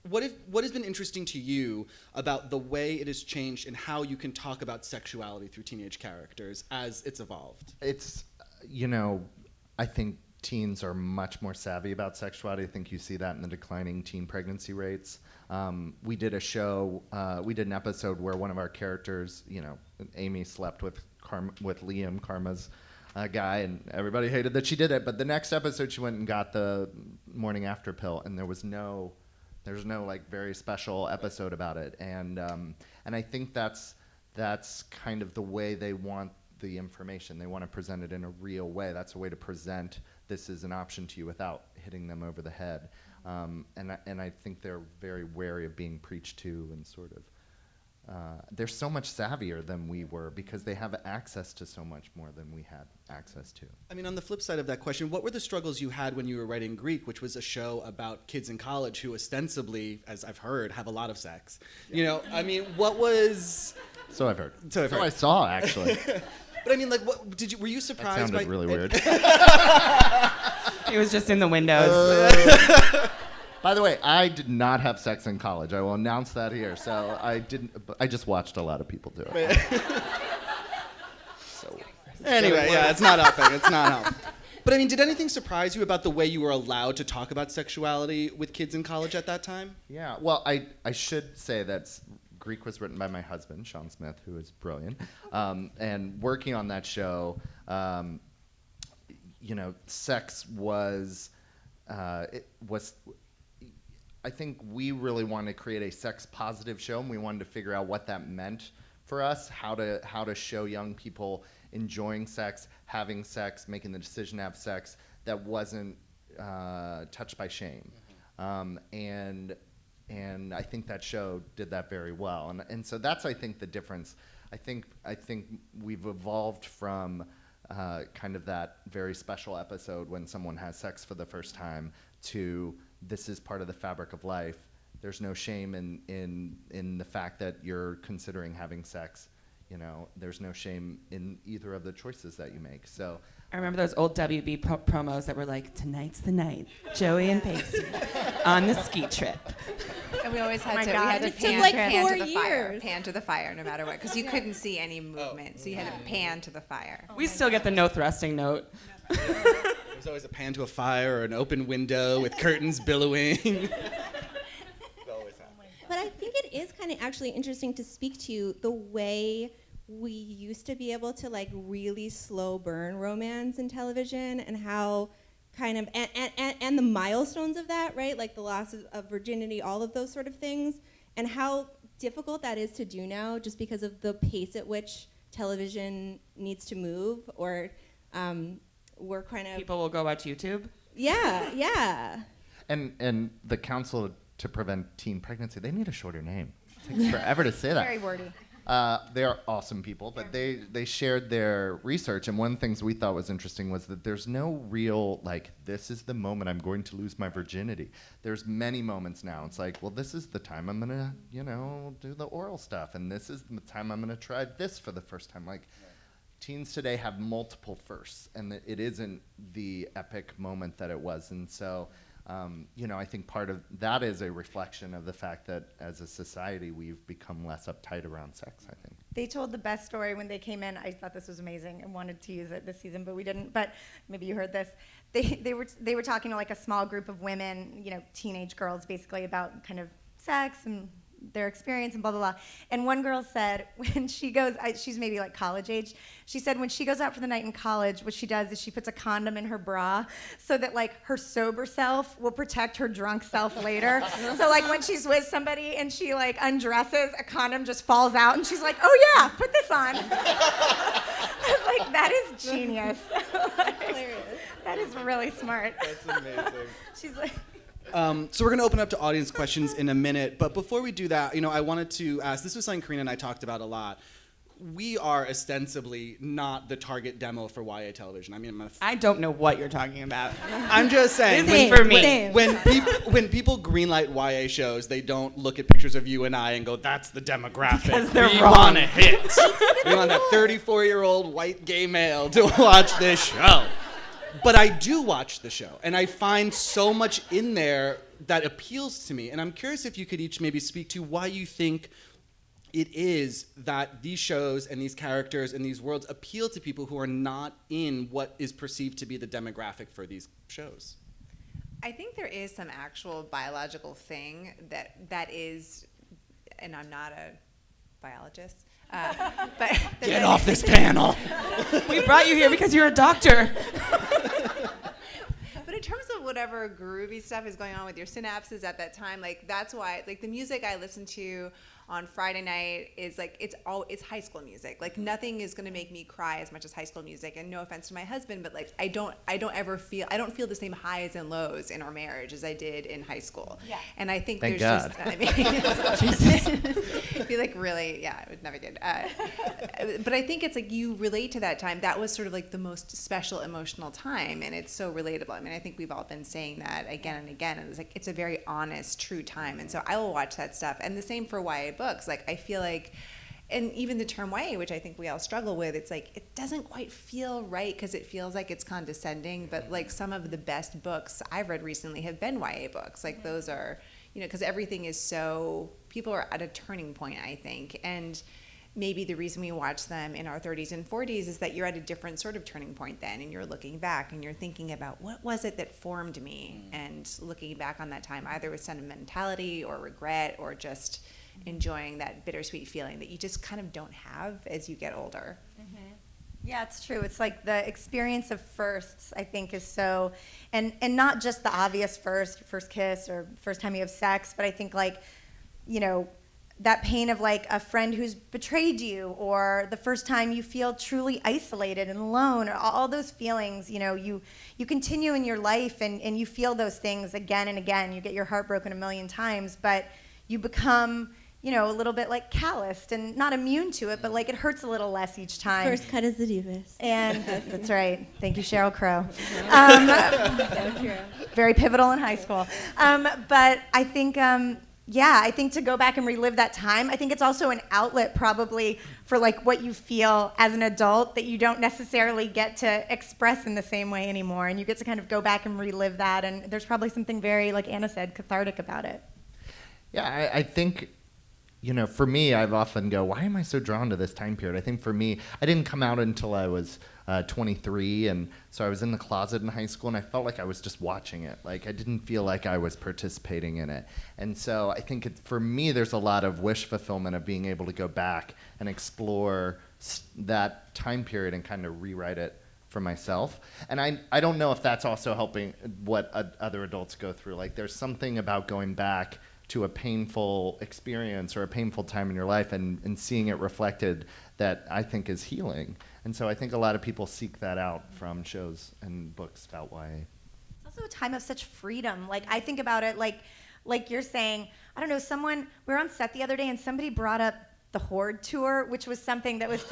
what has been interesting to you about the way it has changed and how you can talk about sexuality through teenage characters as it's evolved? It's, I think teens are much more savvy about sexuality. I think you see that in the declining teen pregnancy rates. We did an episode where one of our characters, Amy slept with Liam, Karma's guy, and everybody hated that she did it. But the next episode, she went and got the morning after pill, and there's no very special episode about it. And I think that's kind of the way they want the information. They want to present it in a real way. That's a way to present this is an option to you without hitting them over the head. And I think they're very wary of being preached to, and sort of they're so much savvier than we were because they have access to so much more than we had access to. I mean, on the flip side of that question, what were the struggles you had when you were writing Greek, which was a show about kids in college who ostensibly, as I've heard, have a lot of sex? I mean, what was... So I've heard. So I saw, actually. But I mean, what were you surprised that sounded really weird. He was just in the windows. By the way, I did not have sex in college. I will announce that here. So I didn't. I just watched a lot of people do it. Anyway, it's not helping. It's not helping. But I mean, did anything surprise you about the way you were allowed to talk about sexuality with kids in college at that time? Yeah. Well, I should say that Greek was written by my husband, Sean Smith, who is brilliant. And working on that show, sex was. I think we really wanted to create a sex-positive show, and we wanted to figure out what that meant for us, how to show young people enjoying sex, having sex, making the decision to have sex that wasn't touched by shame. And I think that show did that very well. And so that's, I think, the difference. I think we've evolved from kind of that very special episode when someone has sex for the first time to this is part of the fabric of life. There's no shame in the fact that you're considering having sex. There's no shame in either of the choices that you make. So I remember those old WB promos that were like, tonight's the night, Joey and Pacey on the ski trip. And we always had my to God. we had to It took pan, like pan 4 to the fire, years. pan to the fire, no matter what, because you couldn't see any movement, so you had to pan to the fire. We still get the no thrusting note. There's always a pan to a fire or an open window with curtains billowing. But I think it is kind of actually interesting to speak to the way we used to be able to really slow burn romance in television, and how kind of, and the milestones of that, right? Like the loss of virginity, all of those sort of things, and how difficult that is to do now just because of the pace at which television needs to move, or we're kind of... People will go watch YouTube? Yeah. And the Council to Prevent Teen Pregnancy, they need a shorter name. It takes forever to say that. Very wordy. They are awesome people, but they shared their research, and one of the things we thought was interesting was that there's no real, like, this is the moment I'm going to lose my virginity. There's many moments now. It's like, well, this is the time I'm going to, do the oral stuff, and this is the time I'm going to try this for the first time. Like, teens today have multiple firsts, and it isn't the epic moment that it was, and so... I think part of that is a reflection of the fact that as a society we've become less uptight around sex, I think. They told the best story when they came in. I thought this was amazing and wanted to use it this season, but we didn't. But maybe you heard this. They were talking to like a small group of women, teenage girls, basically about kind of sex and their experience and blah, blah, blah. And one girl said when she goes, she's maybe like college age, she said when she goes out for the night in college, what she does is she puts a condom in her bra so that like her sober self will protect her drunk self later. So like when she's with somebody and she like undresses, a condom just falls out and she's like, oh yeah, put this on. I was like, that is genius. That is really smart. That's amazing. She's like... So we're going to open up to audience questions in a minute, but before we do that, I wanted to ask, this was something Carina and I talked about a lot. We are ostensibly not the target demo for YA television. I mean, I don't know what you're talking about. I'm just saying. This is for me. When people greenlight YA shows, they don't look at pictures of you and I and go, that's the demographic. Because they're we wrong. want a hit. We want that 34-year-old white gay male to watch this show. But I do watch the show, and I find so much in there that appeals to me. And I'm curious if you could each maybe speak to why you think it is that these shows and these characters and these worlds appeal to people who are not in what is perceived to be the demographic for these shows. I think there is some actual biological thing that is, and I'm not a biologist, but get off this panel. We brought you here because you're a doctor. But in terms of whatever groovy stuff is going on with your synapses at that time, like that's why, like the music I listen to on Friday night is like it's high school music. Like nothing is going to make me cry as much as high school music. And no offense to my husband, but like I don't feel the same highs and lows in our marriage as I did in high school. Yeah. And I think Thank there's God. just I mean it'd be like really it was never good. But I think it's like you relate to that time. That was sort of like the most special emotional time, and it's so relatable. I mean, I think we've all been saying that again and again, and it's like it's a very honest, true time. And so I will watch that stuff. And the same for YA books. Like I feel like, and even the term YA, which I think we all struggle with, it's like it doesn't quite feel right because it feels like it's condescending. But like some of the best books I've read recently have been YA books. Like those are, because everything is so, people are at a turning point, I think. And maybe the reason we watch them in our 30s and 40s is that you're at a different sort of turning point then, and you're looking back and you're thinking about what was it that formed me, and looking back on that time either with sentimentality or regret or just enjoying that bittersweet feeling that you just kind of don't have as you get older. Mm-hmm. Yeah, it's true. It's like the experience of firsts, I think, is so, and not just the obvious first kiss or first time you have sex, but I think like, that pain of like a friend who's betrayed you, or the first time you feel truly isolated and alone, or all those feelings, you continue in your life and you feel those things again and again. You get your heart broken a million times, but you become, a little bit like calloused and not immune to it, but like it hurts a little less each time. First cut is the deepest. And that's right. Thank you, Sheryl Crow. So true. Very pivotal in high school. But I think, I think to go back and relive that time, I think it's also an outlet probably for like what you feel as an adult that you don't necessarily get to express in the same way anymore. And you get to kind of go back and relive that. And there's probably something very, like Anna said, cathartic about it. Yeah, I think, for me, I've often go, why am I so drawn to this time period? I think for me, I didn't come out until I was 23, and so I was in the closet in high school, and I felt like I was just watching it. Like I didn't feel like I was participating in it. And so I think for me, there's a lot of wish fulfillment of being able to go back and explore that time period and kind of rewrite it for myself. And I don't know if that's also helping what other adults go through. Like there's something about going back to a painful experience or a painful time in your life and seeing it reflected that I think is healing. And so I think a lot of people seek that out from shows and books about YA. It's also a time of such freedom. Like I think about it like you're saying, I don't know, we were on set the other day and somebody brought up the Horde tour, which was something that was,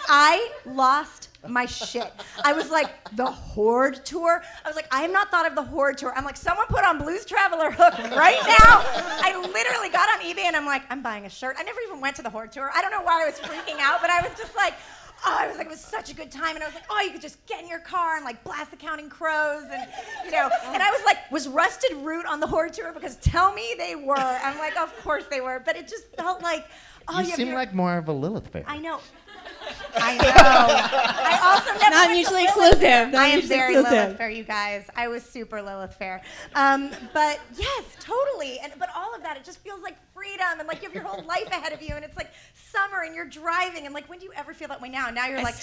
I lost my shit. I was like, the Horde tour? I was like, I have not thought of the Horde tour. I'm like, someone put on Blues Traveler Hook right now. I literally got on eBay and I'm like, I'm buying a shirt. I never even went to the Horde tour. I don't know why I was freaking out, but I was just like, it was such a good time. And I was like, you could just get in your car and like blast the Counting Crows. And, and I was like, was Rusted Root on the Horde tour? Because tell me they were. I'm like, of course they were. But it just felt like, you seem like more of a Lilith fan. I know. I also never Not went to mutually Lilith exclusive. Fair. Not I am mutually very exclusive. Lilith Fair, you guys. I was super Lilith Fair. But yes, totally. But all of that, it just feels like freedom and like you have your whole life ahead of you and it's like summer and you're driving and like when do you ever feel that way now? Now you're like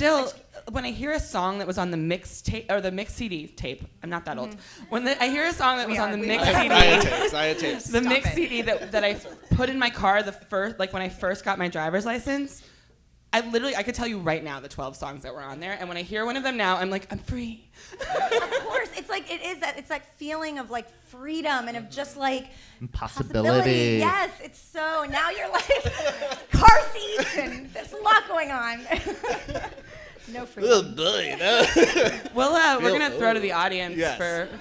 When I hear a song that was on the mix tape or the mix CD tape, I'm not that old. When I hear a song that was on the mix CD, I had tapes. the mix CD that I put in my car when I first got my driver's license, I could tell you right now the 12 songs that were on there, and when I hear one of them now, I'm like, I'm free. Of course, it's like it is that. It's like feeling of like freedom and of just like possibility. Yes, it's so. Now you're like car seats and there's a lot going on. No freedom. Oh boy, no. We're gonna throw to the audience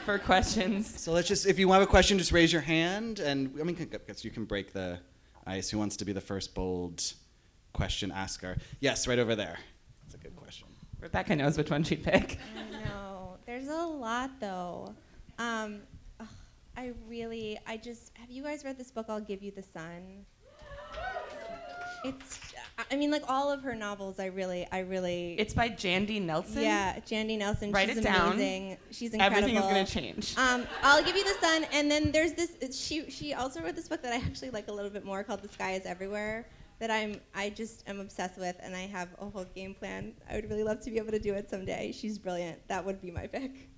for questions. So let's just, if you have a question, just raise your hand, and I guess you can break the ice. Who wants to be the first bold question asker? Yes, right over there. That's a good question. Rebecca knows which one she'd pick. I know. There's a lot, though. Have you guys read this book, I'll Give You the Sun? Like all of her novels, I really. It's by Jandy Nelson. Yeah, Jandy Nelson. Write She's it down. amazing. She's incredible. Everything is gonna change. I'll Give You the Sun, and then there's this. She also wrote this book that I actually like a little bit more called The Sky Is Everywhere. That I just am obsessed with, and I have a whole game plan. I would really love to be able to do it someday. She's brilliant. That would be my pick.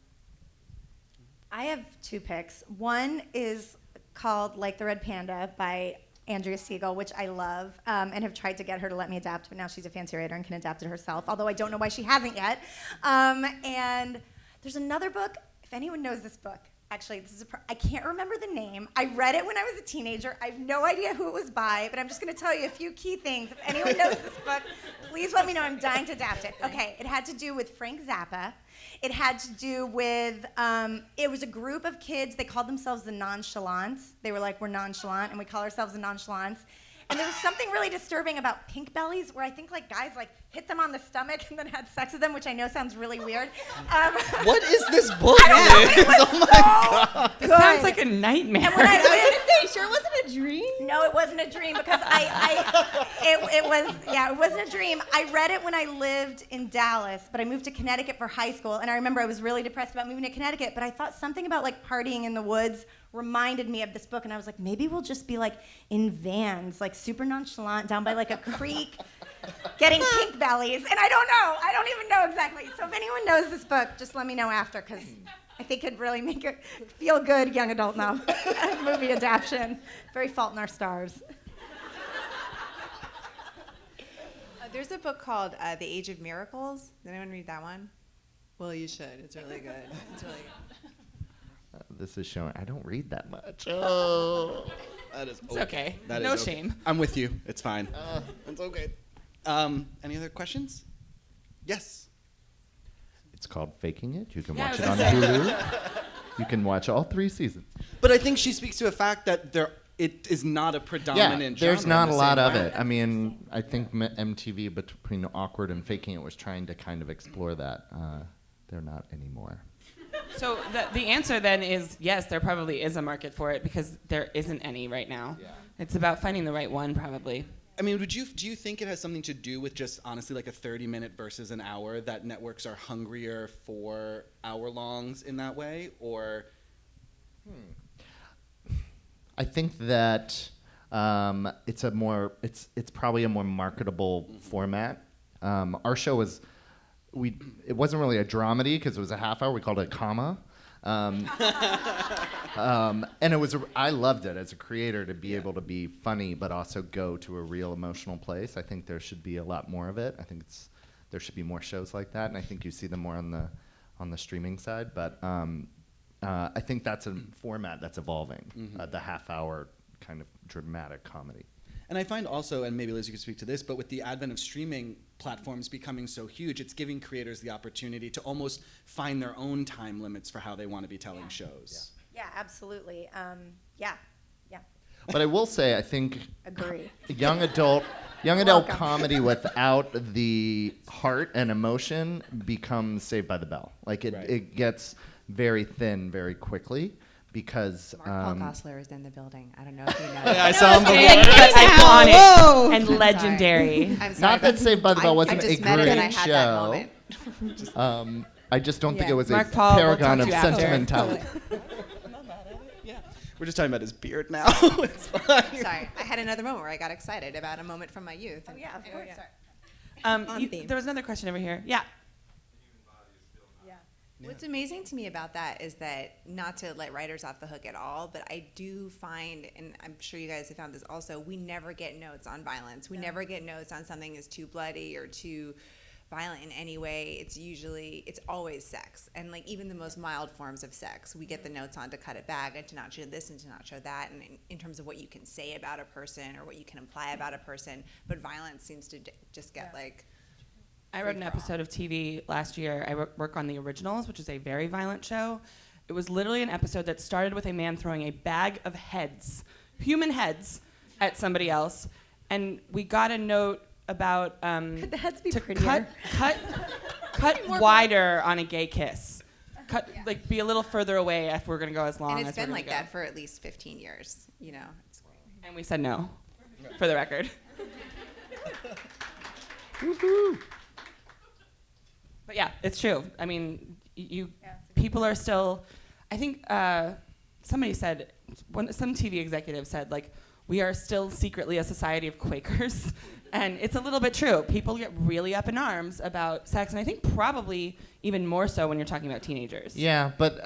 I have two picks. One is called Like the Red Panda by Andrea Siegel, which I love, and have tried to get her to let me adapt, but now she's a fancy writer and can adapt it herself, although I don't know why she hasn't yet. And there's another book, if anyone knows this book. Actually, I can't remember the name. I read it when I was a teenager. I have no idea who it was by, but I'm just going to tell you a few key things. If anyone knows this book, please let me know. I'm dying to adapt it. Okay, it had to do with Frank Zappa. It had to do with, it was a group of kids. They called themselves the Nonchalants. They were like, we're nonchalant, and we call ourselves the Nonchalants. And there was something really disturbing about pink bellies, where I think like guys like hit them on the stomach and then had sex with them, which I know sounds really weird. What is this book? God. It sounds like a nightmare. And when I Sure, it wasn't a dream. No, it wasn't a dream because it wasn't a dream. I read it when I lived in Dallas, but I moved to Connecticut for high school, and I remember I was really depressed about moving to Connecticut, but I thought something about like partying in the woods reminded me of this book, and I was like, maybe we'll just be like in vans, like super nonchalant down by like a creek, getting pink bellies, and I don't even know exactly. So if anyone knows this book, just let me know after, because I think it'd really make it feel good, young adult movie adaptation. Very Fault in Our Stars. There's a book called The Age of Miracles. Did anyone read that one? Well, you should. It's really good. It's really good. This is showing I don't read that much. Oh. That is It's okay. That No is okay. shame. I'm with you. It's fine. It's okay. Any other questions? Yes. It's called Faking It. You can Yeah, watch I it on was Hulu. You can watch all 3 seasons. But I think she speaks to a fact that it is not a predominant there's genre not in a the lot same of way. it. I mean, I think MTV between Awkward and Faking It was trying to kind of explore that. They're not anymore. So the answer then is yes, there probably is a market for it because there isn't any right now. Yeah. It's about finding the right one, probably. I mean, do you think it has something to do with just honestly like a 30-minute versus an hour, that networks are hungrier for hour-longs in that way, or? I think that it's probably a more marketable format. Our show was it wasn't really a dramedy because it was a half hour. We called it a comma. And I loved it as a creator to be able to be funny, but also go to a real emotional place. I think there should be a lot more of it. I think there should be more shows like that, and I think you see them more on the streaming side. But I think that's a format that's evolving, the half hour kind of dramatic comedy. And I find also, and maybe Liz, you could speak to this, but with the advent of streaming platforms becoming so huge, it's giving creators the opportunity to almost find their own time limits for how they want to be telling shows. Yeah, absolutely. Yeah. But I will say, I think Agree. young adult comedy without the heart and emotion becomes Saved by the Bell. Like it gets very thin very quickly. Because Mark Paul Gosselaar is in the building. I don't know if you know. Yeah, I saw him before. Iconic and legendary. I'm sorry. Not that Saved by the Bell wasn't a met it and I great had that show. moment. I just don't think it was Mark a Paul, we'll paragon talk of to you after. sentimentality. We're just talking about his beard now. It's fine. Sorry, I had another moment where I got excited about a moment from my youth. Oh, yeah, of course. Sorry. There was another question over here. Yeah. What's amazing to me about that is that, not to let writers off the hook at all, but I do find, and I'm sure you guys have found this also, we never get notes on violence. We never get notes on something is too bloody or too violent in any way. It's always sex. And like even the most mild forms of sex, we get the notes on to cut it back and to not show this and to not show that, and in terms of what you can say about a person or what you can imply about a person. But violence seems to just get like... I wrote an episode of TV last year. I work on The Originals, which is a very violent show. It was literally an episode that started with a man throwing a bag of heads, human heads, at somebody else. And we got a note about Could the heads be to prettier? cut wider on a gay kiss. Like be a little further away if we're gonna go as long And as it's been we're like gonna go. that for at least 15 years, you know. It's great. And we said no, for the record. But yeah, it's true. I mean, people are still. I think somebody said, some TV executive said, like, we are still secretly a society of Quakers, and it's a little bit true. People get really up in arms about sex, and I think probably even more so when you're talking about teenagers. Yeah, but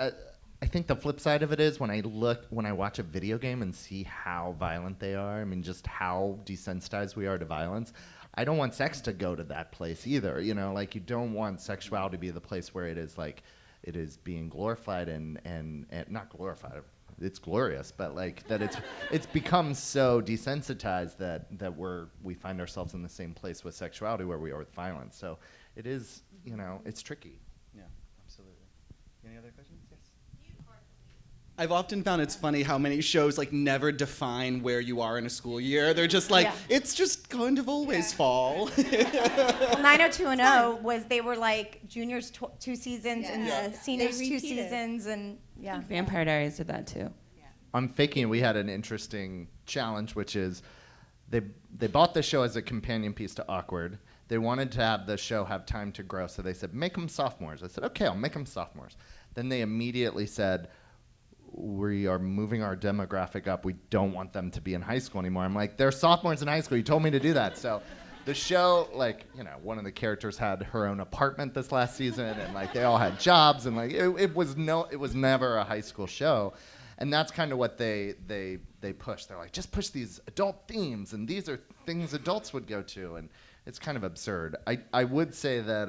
I think the flip side of it is when I watch a video game and see how violent they are. I mean, just how desensitized we are to violence. I don't want sex to go to that place either. You know, like you don't want sexuality to be the place where it is like it is being glorified and not glorified. It's glorious, but like that it's become so desensitized that we find ourselves in the same place with sexuality where we are with violence. So it is, you know, it's tricky. Yeah, absolutely. Any other questions? Yes. I've often found it's funny how many shows like never define where you are in a school year. They're just like, it's just kind of always fall. Well, 90210 was, they were like juniors 2 seasons and the seniors They 2 repeated. seasons, and Vampire Diaries did that too. On Faking, we had an interesting challenge, which is they bought the show as a companion piece to Awkward. They wanted to have the show have time to grow, so they said, make them sophomores. I said, okay, I'll make them sophomores. Then they immediately said, we are moving our demographic up. We don't want them to be in high school anymore. I'm like, they're sophomores in high school. You told me to do that. So the show, like, you know, one of the characters had her own apartment this last season, and like they all had jobs, and like it was never a high school show. And that's kind of what they push. They're like, just push these adult themes, and these are things adults would go to, and it's kind of absurd. I would say that,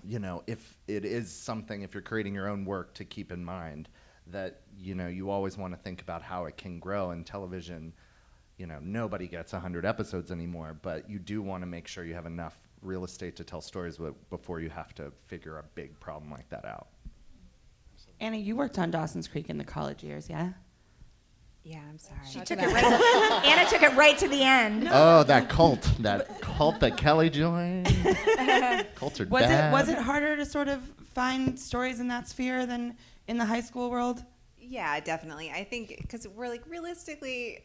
you know, if it is something, if you're creating your own work, to keep in mind that, you know, you always want to think about how it can grow. In television, you know, nobody gets 100 episodes anymore, but you do want to make sure you have enough real estate to tell stories before you have to figure a big problem like that out. Anna, you worked on Dawson's Creek in the college years, yeah? Yeah, I'm sorry. Anna took it right to the end. Oh, that cult that Kelly joined. Cults are bad. Was it harder to sort of find stories in that sphere than in the high school world? Yeah, definitely. I think because we're like, realistically,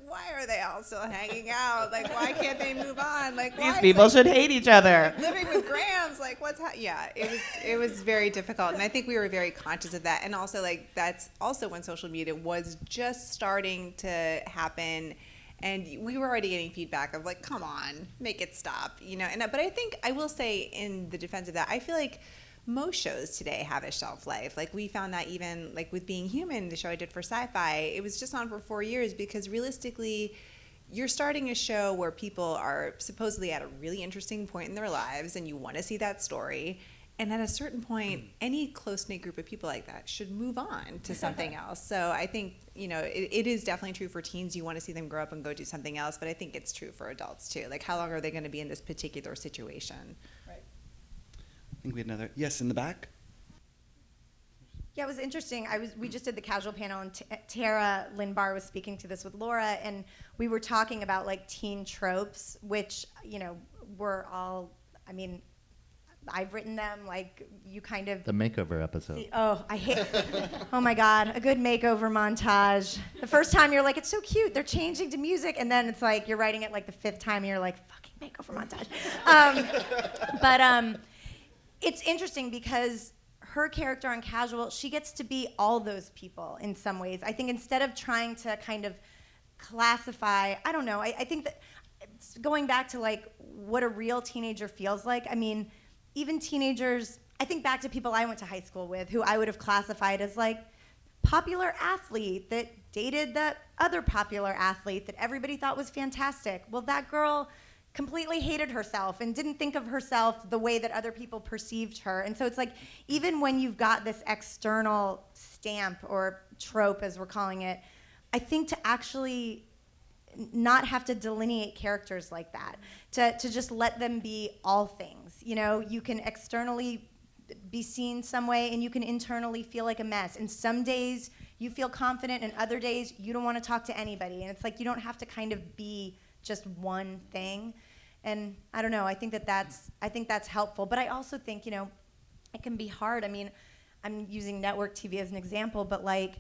why are they all still hanging out? Like, why can't they move on? Like, These people should hate each other. Living with Grams, like, it was very difficult, and I think we were very conscious of that. And also, like, that's also when social media was just starting to happen, And we were already getting feedback of like, come on, make it stop, but I think I will say in the defense of that, I feel like most shows today have a shelf life. Like we found that even like with Being Human, the show I did for Sci-Fi, it was just on for 4 years because realistically, you're starting a show where people are supposedly at a really interesting point in their lives and you want to see that story. And at a certain point, any close-knit group of people like that should move on to something else. So I think, it is definitely true for teens. You want to see them grow up and go do something else, but I think it's true for adults too. Like how long are they going to be in this particular situation? I think we had another, yes, in the back. Yeah, it was interesting. We just did the casual panel, and Tara Lynn-Barr was speaking to this with Laura, and we were talking about like teen tropes, which were all. I mean, I've written them. Like you kind of The makeover episode. see, I hate. Oh my God, a good makeover montage. The first time you're like, it's so cute. They're changing to music, and then it's like you're writing it like the fifth time, and you're like, fucking makeover montage. But it's interesting because her character on Casual, she gets to be all those people in some ways. I think instead of trying to kind of classify, I don't know, I think that it's going back to like what a real teenager feels like. I mean, even teenagers, I think back to people I went to high school with who I would have classified as like popular athlete that dated the other popular athlete that everybody thought was fantastic. Well, that girl completely hated herself and didn't think of herself the way that other people perceived her. And so it's like, even when you've got this external stamp or trope, as we're calling it, I think to actually not have to delineate characters like that, to just let them be all things. You can externally be seen some way and you can internally feel like a mess. And some days you feel confident and other days you don't want to talk to anybody. And it's like you don't have to kind of be just one thing. And I don't know, I think that's helpful. But I also think, it can be hard. I mean, I'm using network TV as an example, but like,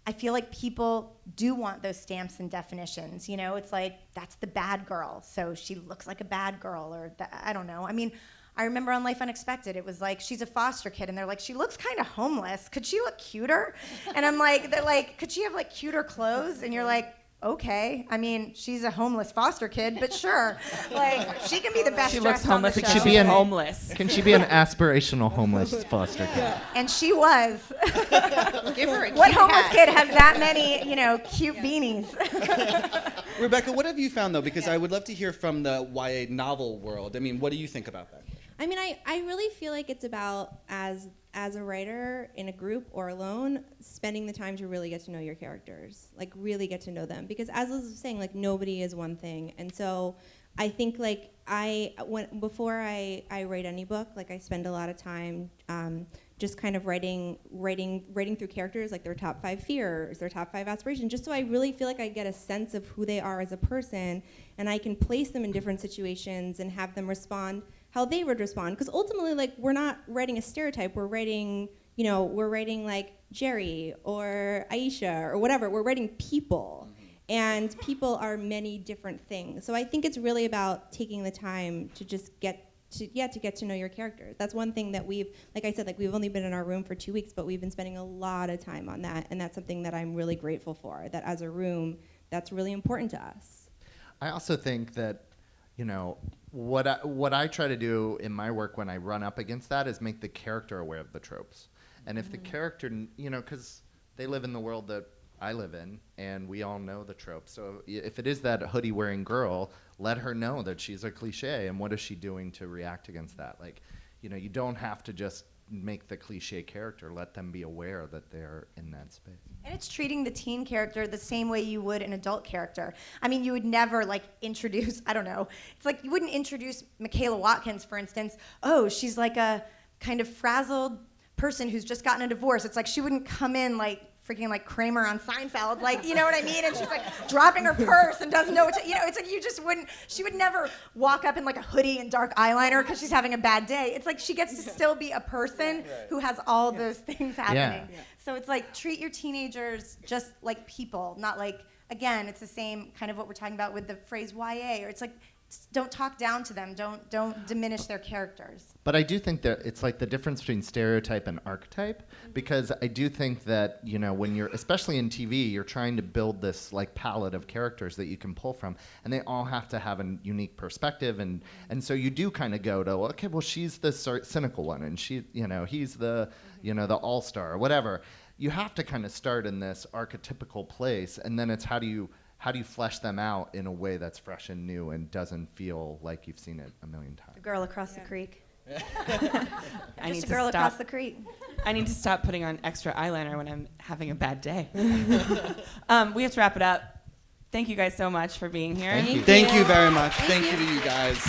I feel like people do want those stamps and definitions. It's like, that's the bad girl, so she looks like a bad girl, or I don't know. I mean, I remember on Life Unexpected, it was like, she's a foster kid, and they're like, she looks kind of homeless. Could she look cuter? And I'm like, they're like, could she have like cuter clothes? And you're like, okay. I mean, she's a homeless foster kid, but sure. Like, she can be the best She looks dressed on the homeless. show. Could she be homeless? Can she be an aspirational homeless foster kid? And she was. Give her a What cute homeless hat. kid has that many, cute beanies? Rebecca, what have you found though? Because I would love to hear from the YA novel world. I mean, what do you think about that? I mean, I really feel like it's about, as a writer in a group or alone, spending the time to really get to know your characters, like really get to know them. Because as Liz was saying, like nobody is one thing. And so I think like before I write any book, like I spend a lot of time just kind of writing through characters, like their top 5 fears, their top 5 aspirations, just so I really feel like I get a sense of who they are as a person, and I can place them in different situations and have them respond how they would respond. Because ultimately, like, we're not writing a stereotype. We're writing, like Jerry or Aisha or whatever. We're writing people. And people are many different things. So I think it's really about taking the time to just get to know your characters. That's one thing that we've only been in our room for 2 weeks, but we've been spending a lot of time on that. And that's something that I'm really grateful for, that as a room, that's really important to us. I also think that, what I try to do in my work when I run up against that is make the character aware of the tropes. And if the character, because they live in the world that I live in, and we all know the tropes. So if it is that hoodie-wearing girl, let her know that she's a cliche, and what is she doing to react against that? Like, you don't have to just make the cliche character. Let them be aware that they're in that space. And it's treating the teen character the same way you would an adult character. I mean, you would never introduce, I don't know, it's like you wouldn't introduce Michaela Watkins, for instance. Oh, she's like a kind of frazzled person who's just gotten a divorce. It's like she wouldn't come in freaking like Kramer on Seinfeld, you know what I mean? And she's like dropping her purse and doesn't know what to, it's like you just wouldn't, she would never walk up in like a hoodie and dark eyeliner because she's having a bad day. It's like she gets to still be a person who has all those things happening. Yeah. So it's like treat your teenagers just like people, not like, again, it's the same kind of what we're talking about with the phrase YA, or it's like don't talk down to them. Don't diminish their characters. But I do think that it's like the difference between stereotype and archetype, because I do think that, you know, when you're, especially in TV, you're trying to build this like palette of characters that you can pull from, and they all have to have a unique perspective, and so you do kind of go to, okay, well, she's the cynical one, and she, you know, he's the, you know, the all-star or whatever. You have to kind of start in this archetypical place, and then it's how do you flesh them out in a way that's fresh and new and doesn't feel like you've seen it a million times? The girl across the creek. I need Just a to girl stop. across the creek. I need to stop putting on extra eyeliner when I'm having a bad day. We have to wrap it up. Thank you guys so much for being here. Thank you. Thank you very much. Thank you to you guys.